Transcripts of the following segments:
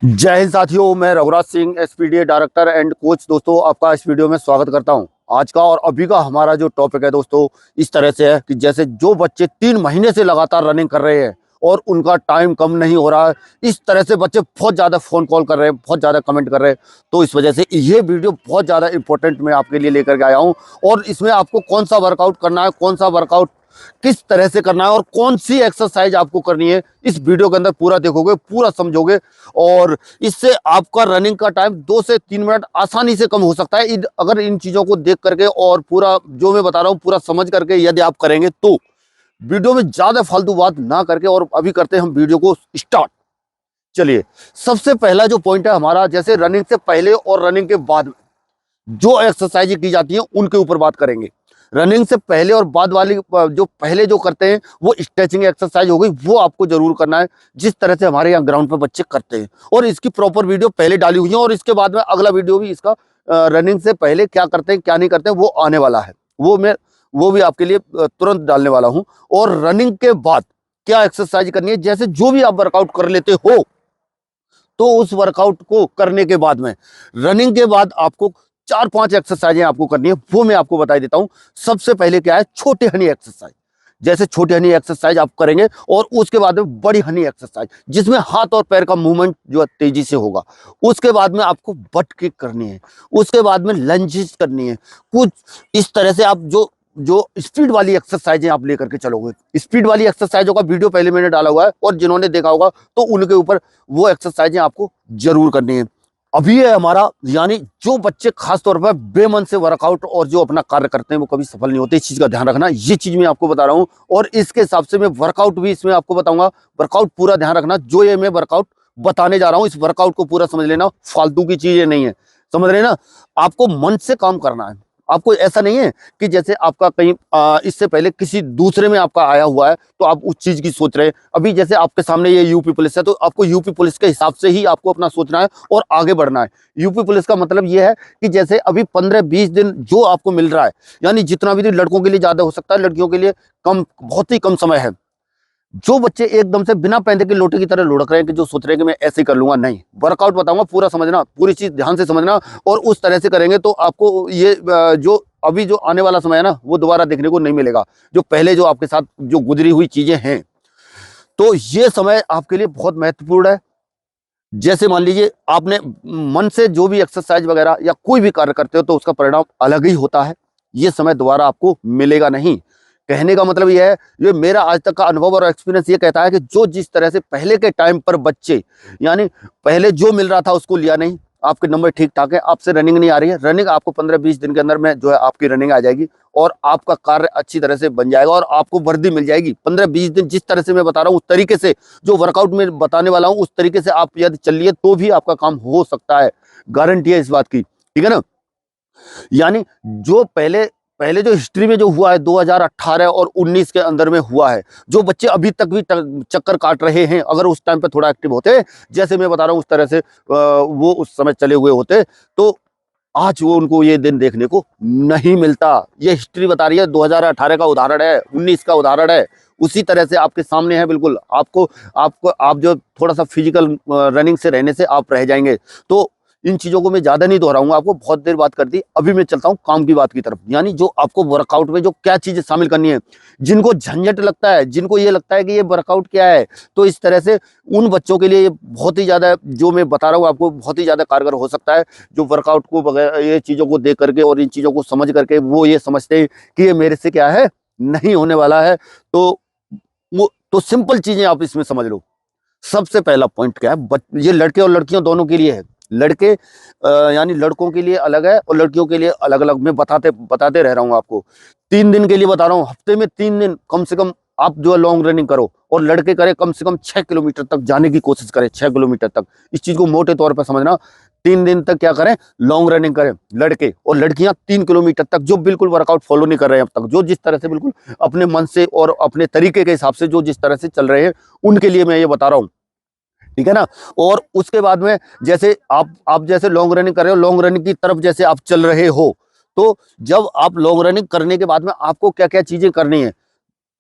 जय हिंद साथियों, मैं Raghuraj Singh SPDA director and coach. दोस्तों, आपका इस वीडियो में स्वागत करता हूं। आज का और अभी का हमारा जो टॉपिक है दोस्तों, इस तरह से है कि जैसे जो बच्चे 3 महीने से लगातार रनिंग कर रहे हैं और उनका टाइम कम नहीं हो रहा है, इस तरह से बच्चे बहुत ज़्यादा फ़ोन कॉल कर रहे हैं, बहुत ज़्यादा कमेंट कर रहे हैं। तो इस वजह से ये वीडियो बहुत ज़्यादा इंपॉर्टेंट मैं आपके लिए लेकर के आया हूँ। और इसमें आपको कौन सा वर्कआउट करना है, कौन सा वर्कआउट किस तरह से करना है और कौन सी एक्सरसाइज आपको करनी है, इस वीडियो के अंदर पूरा देखोगे, पूरा समझोगे। और इससे आपका रनिंग का टाइम 2 से 3 मिनट आसानी से कम हो सकता है अगर इन चीजों को देख करके और पूरा जो मैं बता रहा हूं पूरा समझ करके यदि आप करेंगे तो। वीडियो में ज्यादा फालतू बात ना करके और अभी करते हैं हम वीडियो को स्टार्ट। चलिए, सबसे पहला जो पॉइंट है हमारा, जैसे रनिंग से पहले और रनिंग के बाद जो एक्सरसाइज की जाती है उनके ऊपर बात करेंगे। रनिंग से पहले और बाद वाली जो पहले जो करते हैं वो स्ट्रेचिंग एक्सरसाइज हो गई, वो आपको जरूर करना है जिस तरह से हमारे यहाँ ग्राउंड पे बच्चे करते हैं। और इसकी प्रॉपर वीडियो पहले डाली हुई है और इसके बाद में अगला वीडियो भी इसका रनिंग से पहले क्या करते हैं क्या नहीं करते हैं वो आने वाला है। वो भी आपके लिए तुरंत डालने वाला हूँ। और रनिंग के बाद क्या एक्सरसाइज करनी है, जैसे जो भी आप वर्कआउट कर लेते हो तो उस वर्कआउट को करने के बाद में रनिंग के बाद आपको 4-5 एक्सरसाइजें आपको करनी है, वो मैं आपको बता देता हूं। सबसे पहले क्या है, छोटे हनी एक्सरसाइज। जैसे छोटे हनी एक्सरसाइज आप करेंगे और उसके बाद में बड़ी हनी एक्सरसाइज जिसमें हाथ और पैर का मूवमेंट जो है तेजी से होगा। उसके बाद में आपको बट किक करनी है, उसके बाद में लंजेस करनी है। कुछ इस तरह से आप जो जो स्पीड वाली एक्सरसाइजें आप लेकर के चलोगे। स्पीड वाली एक्सरसाइजों का वीडियो पहले मैंने डाला हुआ है और जिन्होंने देखा होगा तो उनके ऊपर वो एक्सरसाइजें आपको जरूर करनी है। अभी है हमारा, यानी जो बच्चे खास तौर पर बेमन से वर्कआउट और जो अपना कार्य करते हैं वो कभी सफल नहीं होते। इस चीज का ध्यान रखना, ये चीज मैं आपको बता रहा हूं। और इसके हिसाब से मैं वर्कआउट भी इसमें आपको बताऊंगा। वर्कआउट पूरा ध्यान रखना, जो ये मैं वर्कआउट बताने जा रहा हूं इस वर्कआउट को पूरा समझ लेना, फालतू की चीजें नहीं है। समझ रहे ना? आपको मन से काम करना है। आपको ऐसा नहीं है कि जैसे आपका कहीं इससे पहले किसी दूसरे में आपका आया हुआ है तो आप उस चीज की सोच रहे हैं। अभी जैसे आपके सामने ये यूपी पुलिस है तो आपको यूपी पुलिस के हिसाब से ही आपको अपना सोचना है और आगे बढ़ना है। यूपी पुलिस का मतलब ये है कि जैसे अभी 15-20 दिन जो आपको मिल रहा है, यानी जितना भी दिन लड़कों के लिए ज्यादा हो सकता है, लड़कियों के लिए कम, बहुत ही कम समय है। जो बच्चे एकदम से बिना पैंदे के लोटे की तरह लुढ़क रहे हैं कि जो सोच रहे हैं कि मैं ऐसे ही कर लूंगा, नहीं, वर्कआउट बताऊंगा पूरा समझना, पूरी चीज ध्यान से समझना। और उस तरह से करेंगे तो आपको ये जो अभी जो आने वाला समय है ना वो दोबारा देखने को नहीं मिलेगा। जो पहले जो आपके साथ जो गुजरी हुई चीजें हैं, तो ये समय आपके लिए बहुत महत्वपूर्ण है। जैसे मान लीजिए आपने मन से जो भी एक्सरसाइज वगैरह या कोई भी कार्य करते हो तो उसका परिणाम अलग ही होता है। ये समय दोबारा आपको मिलेगा नहीं। कहने का मतलब ये है, ये मेरा आज तक का अनुभव और एक्सपीरियंस ये कहता है कि जो जिस तरह से पहले के टाइम पर बच्चे, यानी पहले जो मिल रहा था उसको लिया नहीं, आपके नंबर ठीक ठाक है, आपसे रनिंग नहीं आ रही है, रनिंग आपको 15-20 दिन के अंदर में जो है आपकी रनिंग आ जाएगी और आपका कार्य अच्छी तरह से बन जाएगा और आपको वर्दी मिल जाएगी। 15-20 दिन जिस तरह से मैं बता रहा हूँ उस तरीके से, जो वर्कआउट में बताने वाला हूँ उस तरीके से आप यदि चलिए तो भी आपका काम हो सकता है। गारंटी है इस बात की, ठीक है ना? यानी जो पहले पहले जो हिस्ट्री में जो हुआ है 2018 और 19 के अंदर में हुआ है, जो बच्चे अभी तक भी चक्कर काट रहे हैं, अगर उस टाइम पे थोड़ा एक्टिव होते, जैसे मैं बता रहा हूँ उस तरह से वो उस समय चले हुए होते, तो आज वो उनको ये दिन देखने को नहीं मिलता। ये हिस्ट्री बता रही है, 2018 का उदाहरण है, 19 का उदाहरण है, उसी तरह से आपके सामने है बिल्कुल। आपको आपको आप जो थोड़ा सा फिजिकल रनिंग से रहने से आप रह जाएंगे। तो इन चीजों को मैं ज्यादा नहीं दोहराऊंगा, आपको बहुत देर बात कर दी। अभी मैं चलता हूँ काम की बात की तरफ, यानी जो आपको वर्कआउट में जो क्या चीजें शामिल करनी है। जिनको झंझट लगता है, जिनको ये लगता है कि ये वर्कआउट क्या है, तो इस तरह से उन बच्चों के लिए ये बहुत ही ज्यादा, जो मैं बता रहा हूँ आपको, बहुत ही ज्यादा कारगर हो सकता है। जो वर्कआउट को बगैर ये चीजों को देख करके और इन चीजों को समझ करके वो ये समझते हैं कि ये मेरे से क्या है, नहीं होने वाला है। तो वो तो सिंपल चीजें आप इसमें समझ लो। सबसे पहला पॉइंट क्या है, ये लड़के और लड़कियों दोनों के लिए है। लड़के यानी लड़कों के लिए अलग है और लड़कियों के लिए अलग अलग। मैं बताते बताते रह रहा हूँ आपको। 3 दिन के लिए बता रहा हूँ, हफ्ते में 3 दिन कम से कम आप जो है लॉन्ग रनिंग करो। और लड़के करें कम से कम 6 किलोमीटर तक जाने की कोशिश करें, 6 किलोमीटर तक। इस चीज को मोटे तौर पर समझना। 3 दिन तक क्या करें, लॉन्ग रनिंग करें लड़के। और लड़कियां 3 किलोमीटर तक, जो बिल्कुल वर्कआउट फॉलो नहीं कर रहे हैं अब तक, जो जिस तरह से बिल्कुल अपने मन से और अपने तरीके के हिसाब से जो जिस तरह से चल रहे हैं, उनके लिए मैं ये बता रहा हूँ, ठीक है ना? और उसके बाद में जैसे आप जैसे लॉन्ग रनिंग कर रहे हो, लॉन्ग रनिंग की तरफ जैसे आप चल रहे हो, तो जब आप लॉन्ग रनिंग करने के बाद में आपको क्या क्या चीजें करनी है,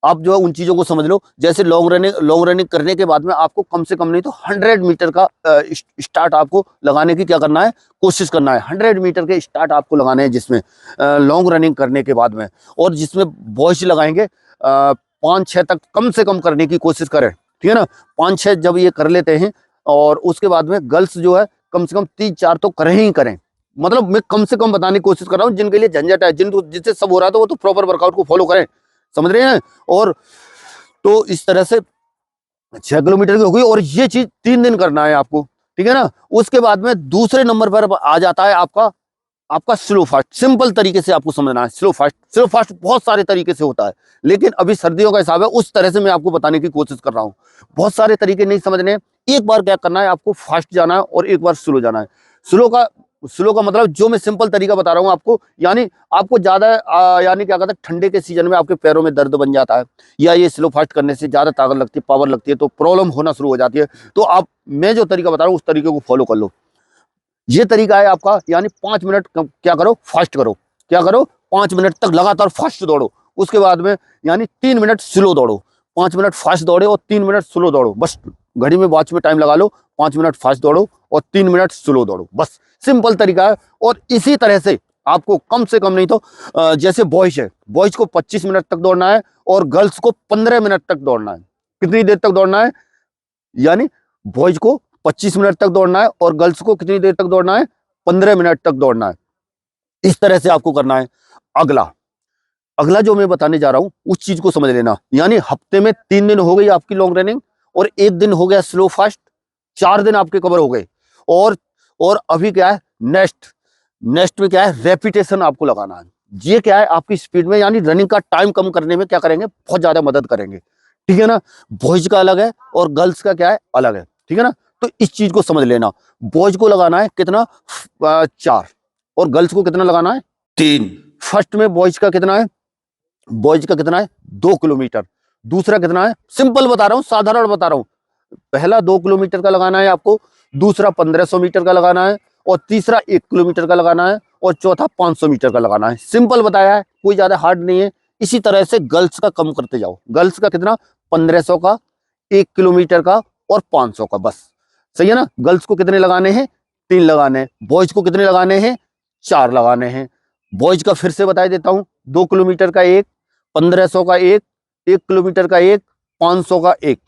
आप जो है उन चीजों को समझ लो। जैसे लॉन्ग रनिंग करने के बाद में आपको कम से कम नहीं तो 100 मीटर का स्टार्ट आपको लगाने की क्या करना है, कोशिश करना है। 100 मीटर के स्टार्ट आपको लगाने हैं जिसमें लॉन्ग रनिंग करने के बाद में, और जिसमें बॉयज लगाएंगे 5-6 तक कम से कम करने की कोशिश करें, ठीक है ना। 5-6 जब ये कर लेते हैं, और उसके बाद में गर्ल्स जो है कम से कम 3-4 तो करें ही करें। मतलब मैं कम से कम बताने की कोशिश कर रहा हूँ, जिनके लिए झंझट है, जिससे सब हो रहा है, तो वो तो प्रॉपर वर्कआउट को फॉलो करें, समझ रहे हैं। और तो इस तरह से 6 किलोमीटर की हो गई, और ये चीज 3 दिन करना है आपको, ठीक है ना। उसके बाद में दूसरे नंबर पर आ जाता है आपका आपका स्लो फास्ट। सिंपल तरीके से आपको समझना है स्लो फास्ट। स्लो फास्ट बहुत सारे तरीके से होता है, लेकिन अभी सर्दियों का हिसाब है, उस तरह से मैं आपको बताने की कोशिश कर रहा हूँ। बहुत सारे तरीके नहीं समझने, एक बार क्या करना है, आपको फास्ट जाना है और एक बार स्लो जाना है। स्लो का मतलब जो मैं सिंपल तरीका बता रहा हूँ आपको, यानी आपको ज्यादा यानी क्या कहते हैं, ठंडे के सीजन में आपके पैरों में दर्द बन जाता है, या ये स्लो फास्ट करने से ज्यादा ताकत लगती है, पावर लगती है, तो प्रॉब्लम होना शुरू हो जाती है। तो आप, मैं जो तरीका बता रहा हूँ उस तरीके को फॉलो कर लो। ये तरीका है आपका, यानी 5 मिनट क्या करो, फास्ट करो। क्या करो, 5 मिनट तक लगातार फास्ट दौड़ो। उसके बाद में यानी 3 मिनट स्लो दौड़ो। 5 मिनट फास्ट दौड़े और 3 मिनट स्लो दौड़ो, बस घड़ी में वॉच में टाइम लगा लो। 5 मिनट फास्ट दौड़ो और 3 मिनट स्लो दौड़ो, बस सिंपल तरीका है। और इसी तरह से आपको कम से कम नहीं तो जैसे बॉयज है, बॉयज को 25 मिनट तक दौड़ना है, और गर्ल्स को 15 मिनट तक दौड़ना है। कितनी देर तक दौड़ना है, यानी बॉयज को 25 मिनट तक दौड़ना है, और गर्ल्स को कितनी देर तक दौड़ना है, 15 मिनट तक दौड़ना है। इस तरह से आपको करना है। अगला अगला जो मैं बताने जा रहा हूं उस चीज को समझ लेना। यानी हफ्ते में 3 दिन हो गई आपकी लॉन्ग रनिंग, और 1 दिन हो गया स्लो फास्ट, 4 दिन आपके कवर हो गए। और अभी क्या है, नेक्स्ट में क्या है, रेपिटेशन आपको लगाना है। ये क्या है, आपकी स्पीड में यानी रनिंग का टाइम कम करने में क्या करेंगे, बहुत ज्यादा मदद करेंगे, ठीक है ना। बॉयज का अलग है और गर्ल्स का क्या है, अलग है, ठीक है ना। तो इस चीज को समझ लेना। बॉयज को लगाना है कितना, 4, और गर्ल्स को कितना लगाना है, 3। फर्स्ट में बॉयज का कितना है, 2 किलोमीटर। दूसरा कितना है, सिंपल बता रहा हूं, साधारण बता रहा हूं। पहला 2 किलोमीटर का लगाना है आपको, दूसरा 1500 मीटर का लगाना है, और तीसरा 1 किलोमीटर का लगाना है, और चौथा 500 मीटर का लगाना है। सिंपल बताया है, कोई ज्यादा हार्ड नहीं है। इसी तरह से गर्ल्स का कम करते जाओ। गर्ल्स का कितना, 1500 का, 1 किलोमीटर का, और 500 का, बस सही है ना। गर्ल्स को कितने लगाने हैं, 3 लगाने हैं। बॉयज को कितने लगाने हैं, 4 लगाने हैं। बॉयज का फिर से बता देता हूं, 2 किलोमीटर का 1, 1500 का 1, 1 किलोमीटर का 1, 500 का 1।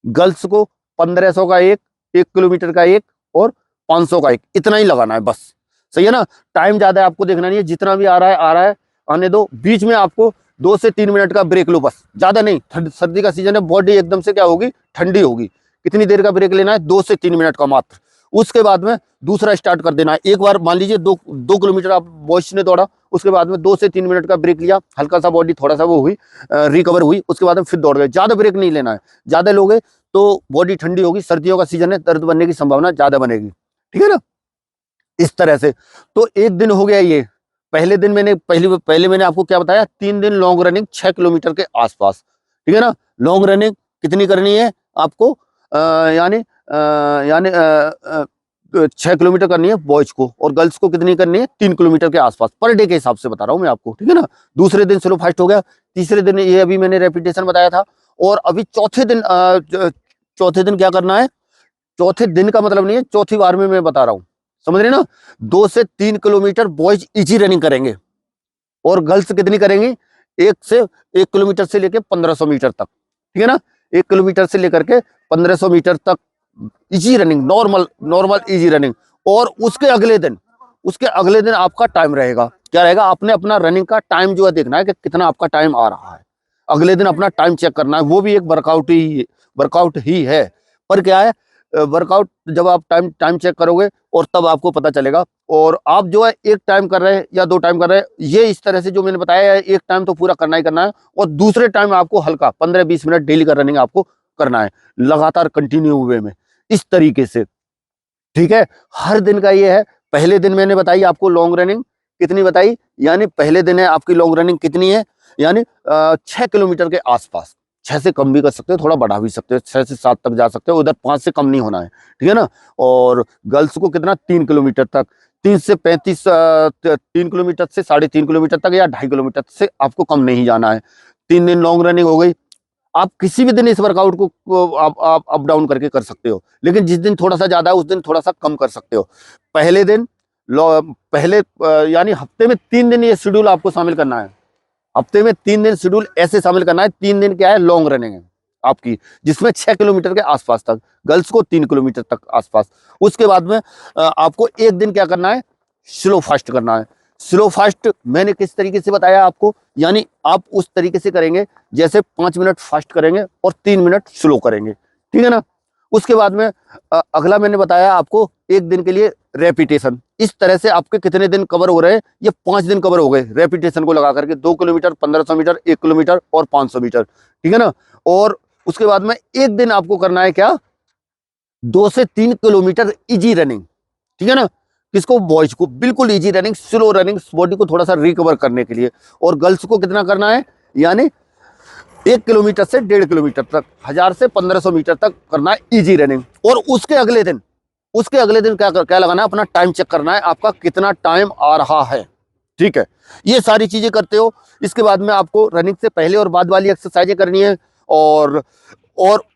गर्ल्स को 1500 का 1, 1 किलोमीटर का 1, और 500 का 1, इतना ही लगाना है, बस सही है ना। टाइम ज्यादा है आपको देखना नहीं है, जितना भी आ रहा है आने दो। बीच में आपको 2 से 3 मिनट का ब्रेक लो, बस ज्यादा नहीं। सर्दी का सीजन है, बॉडी एकदम से क्या होगी, ठंडी होगी। कितनी देर का ब्रेक लेना है, 2 से 3 मिनट का मात्र। उसके बाद में दूसरा स्टार्ट कर देना है। एक बार मान लीजिए 2 किलोमीटर आप बॉयज ने दौड़ा, उसके बाद में 2 से 3 मिनट का ब्रेक लिया, हल्का सा बॉडी थोड़ा सा वो हुई, रिकवर हुई, उसके बाद में फिर दौड़ गए। ज्यादा ब्रेक नहीं लेना है, ज्यादा लोगे तो बॉडी ठंडी होगी, सर्दियों का सीजन है, दर्द बनने की संभावना ज्यादा बनेगी, ठीक है ना। इस तरह से तो 1 दिन हो गया ये। पहले दिन मैंने पहले मैंने आपको क्या बताया, 3 दिन लॉन्ग रनिंग 6 किलोमीटर के आसपास, ठीक है ना। लॉन्ग रनिंग कितनी करनी है आपको, यानी 6 किलोमीटर करनी है बॉयज को, और गर्ल्स को कितनी करनी है, 3 किलोमीटर के आसपास, पर डे के हिसाब से बता रहा हूं मैं आपको, ठीक है ना। दूसरे दिन स्लो फास्ट हो गया, तीसरे दिन ये अभी मैंने रेपिटेशन बताया था, और अभी चौथे दिन क्या करना है। चौथे दिन का मतलब नहीं है, चौथी बार में मैं बता रहा हूं, समझ रहे ना। 2 से 3 किलोमीटर बॉयज इजी रनिंग करेंगे, और गर्ल्स कितनी करेंगी, 1 किलोमीटर से लेकर 1500 मीटर तक, ठीक है ना। 1 किलोमीटर से लेकर के 1500 मीटर तक easy running, normal easy running. और उसके अगले दिन आपका टाइम रहेगा, क्या रहेगा, आपने अपना रनिंग का टाइम जो है देखना है कि कितना आपका टाइम आ रहा है। अगले दिन अपना टाइम चेक करना है, वो भी एक वर्कआउट ही है। पर क्या है, वर्कआउट जब आप टाइम चेक करोगे और तब आपको पता चलेगा। और आप जो है 1 टाइम कर रहे हैं या 2 टाइम कर रहे हैं, ये इस तरह से जो मैंने बताया है, 1 टाइम तो पूरा करना ही करना है, और दूसरे टाइम आपको हल्का 15-20 मिनट डेली का रनिंग आपको करना है, लगातार कंटिन्यू वे में, इस तरीके से, ठीक है। हर दिन का ये है। पहले दिन मैंने बताई आपको लॉन्ग रनिंग कितनी बताई, यानी पहले दिन है आपकी लॉन्ग रनिंग कितनी है, यानी 6 किलोमीटर के आसपास। 6 से कम भी कर सकते हो, थोड़ा बढ़ा भी सकते हो, 6 से 7 तक जा सकते हो, उधर 5 से कम नहीं होना है, ठीक है ना। और गर्ल्स को कितना, 3 किलोमीटर तक, 3 से 35 3 किलोमीटर से 3.5 किलोमीटर तक, या 2.5 किलोमीटर से आपको कम नहीं जाना है। 3 दिन लॉन्ग रनिंग हो गई। आप किसी भी दिन इस वर्कआउट को आप अप डाउन करके कर सकते हो, लेकिन जिस दिन थोड़ा सा ज्यादा है उस दिन थोड़ा सा कम कर सकते हो। पहले दिन पहले यानी हफ्ते में 3 दिन ये शेड्यूल आपको शामिल करना है। हफ्ते में 3 दिन शेड्यूल ऐसे शामिल करना है। 3 दिन क्या है, लॉन्ग रनिंग है आपकी, जिसमें 6 किलोमीटर के आसपास तक, गर्ल्स को 3 किलोमीटर तक आसपास। उसके बाद में आपको एक दिन क्या करना है, स्लो फास्ट करना है। स्लो फास्ट मैंने किस तरीके से बताया आपको, यानी आप उस तरीके से करेंगे जैसे 5 मिनट फास्ट करेंगे और 3 मिनट स्लो करेंगे, ठीक है ना। उसके बाद में अगला मैंने बताया आपको एक दिन के लिए रेपिटेशन। इस तरह से आपके कितने दिन कवर हो रहे हैं, ये 5 दिन कवर हो गए रेपिटेशन को लगा करके, 2 किलोमीटर, 1500 मीटर, 1 किलोमीटर और 500 मीटर, ठीक है ना। और उसके बाद में एक दिन आपको करना है क्या, 2 से 3 किलोमीटर इजी रनिंग, ठीक है ना। किसको, बॉयज को, बिल्कुल easy running, slow running, body को थोड़ा सा रिकवर करने के लिए। और गर्ल्स को कितना करना है, यानी 1 किलोमीटर से 1.5 किलोमीटर तक, 1000 से 1500 मीटर तक करना है इजी रनिंग। और उसके अगले दिन क्या लगाना है, अपना टाइम चेक करना है, आपका कितना टाइम आ रहा है, ठीक है। ये सारी चीजें करते हो। इसके बाद में आपको रनिंग से पहले और बाद वाली एक्सरसाइजें करनी है। और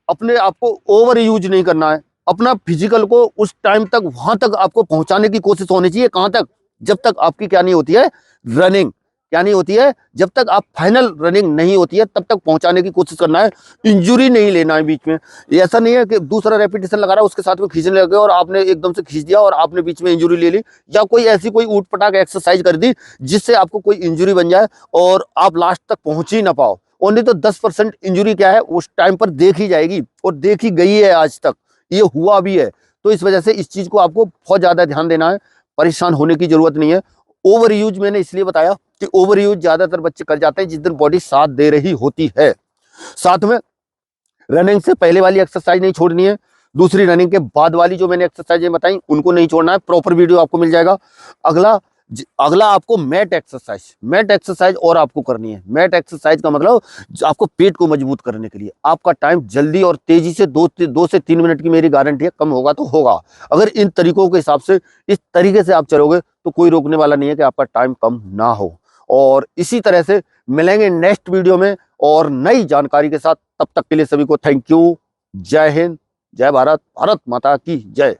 अपने आप को ओवर यूज नहीं करना है। अपना फिजिकल को उस टाइम तक, वहां तक आपको पहुंचाने की कोशिश होनी चाहिए। कहां तक, जब तक आपकी क्या नहीं होती है, रनिंग क्या नहीं होती है, जब तक आप फाइनल रनिंग नहीं होती है तब तक पहुंचाने की कोशिश करना है। इंजुरी नहीं लेना है बीच में। ऐसा नहीं है कि दूसरा रेपिटेशन लगा रहा है उसके साथ में खींचने लगे और आपने एकदम से खींच दिया और आपने बीच में इंजुरी ले ली, या कोई ऐसी कोई ऊट पटाक एक्सरसाइज कर दी जिससे आपको कोई इंजुरी बन जाए और आप लास्ट तक पहुंच ही ना पाओ। ओनली तो 10% इंजुरी क्या है उस टाइम पर देखी जाएगी, और देखी गई है, आज तक ये हुआ भी है। तो इस वजह से इस चीज को आपको बहुत ज्यादा ध्यान देना है, परेशान होने की जरूरत नहीं है। ओवर यूज मैंने इसलिए बताया कि ओवर यूज ज्यादातर बच्चे कर जाते हैं जिस दिन बॉडी साथ दे रही होती है। साथ में रनिंग से पहले वाली एक्सरसाइज नहीं छोड़नी है, दूसरी रनिंग के बाद वाली जो मैंने एक्सरसाइजें बताई उनको नहीं छोड़ना है। प्रॉपर वीडियो आपको मिल जाएगा। अगला आपको मैट एक्सरसाइज और आपको करनी है। मैट एक्सरसाइज का मतलब आपको पेट को मजबूत करने के लिए। आपका टाइम जल्दी और तेजी से 2 से 3 मिनट की मेरी गारंटी है, कम होगा तो होगा। अगर इन तरीकों के हिसाब से, इस तरीके से आप चलोगे तो कोई रोकने वाला नहीं है कि आपका टाइम कम ना हो। और इसी तरह से मिलेंगे नेक्स्ट वीडियो में और नई जानकारी के साथ। तब तक के लिए सभी को थैंक यू। जय हिंद, जय भारत, भारत माता की जय।